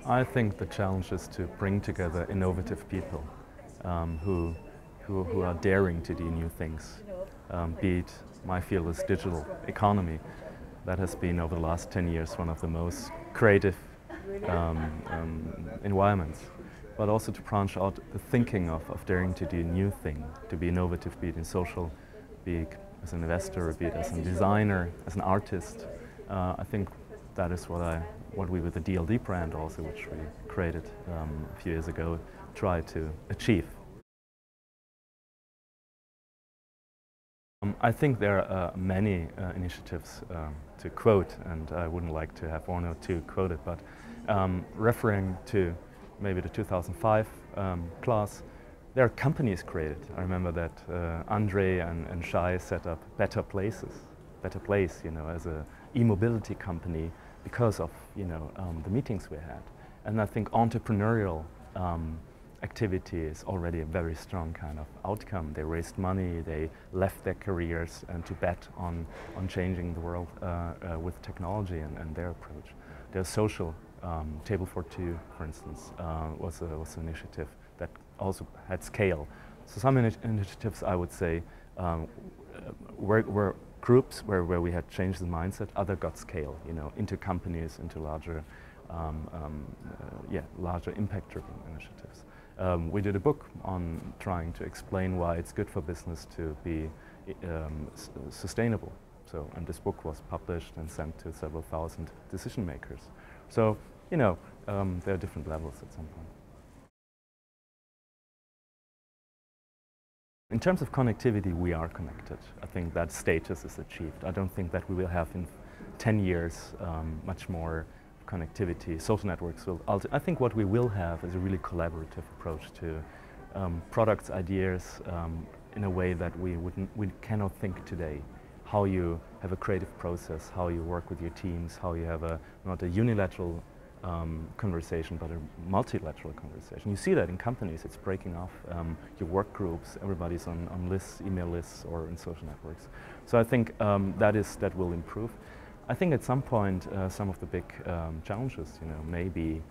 I think the challenge is to bring together innovative people who are daring to do new things. Be it my field is digital economy. That has been over the last 10 years one of the most creative environments. But also to branch out the thinking of daring to do a new thing, to be innovative, be it in social, be it as an investor, be it as a designer, as an artist. I think that is what we with the DLD brand also, which we created a few years ago, try to achieve. I think there are many initiatives to quote, and I wouldn't like to have one or two quoted, but referring to maybe the 2005 class, there are companies created. I remember that Andre and Shai set up Better Place, as a e-mobility company because of the meetings we had. And I think entrepreneurial activity is already a very strong kind of outcome. They raised money, they left their careers and to bet on changing the world with technology and their approach. Their social Table for Two, for instance, was an initiative that also had scale. So some initiatives, I would say, were groups where we had changed the mindset. Other got scale, into companies, into larger, larger impact-driven initiatives. We did a book on trying to explain why it's good for business to be sustainable. So, and this book was published and sent to several thousand decision makers. So, there are different levels at some point. In terms of connectivity, we are connected. I think that status is achieved. I don't think that we will have in 10 years much more connectivity. Social networks will. I think what we will have is a really collaborative approach to products, ideas, in a way that we cannot think today. How you have a creative process, how you work with your teams, how you have not a unilateral conversation, but a multilateral conversation. You see that in companies, it's breaking off your work groups, everybody's on lists, email lists, or in social networks. So I think that will improve. I think at some point, some of the big challenges, maybe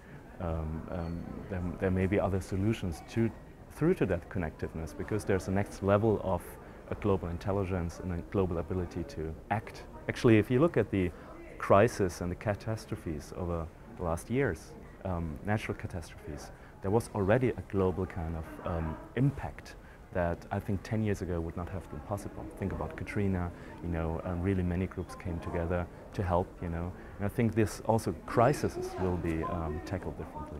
there may be other solutions through to that connectiveness, because there's a next level of a global intelligence and a global ability to act. Actually, if you look at the crisis and the catastrophes over the last years, natural catastrophes, there was already a global kind of impact that I think 10 years ago would not have been possible. Think about Katrina, really many groups came together to help, and I think this also crises will be tackled differently.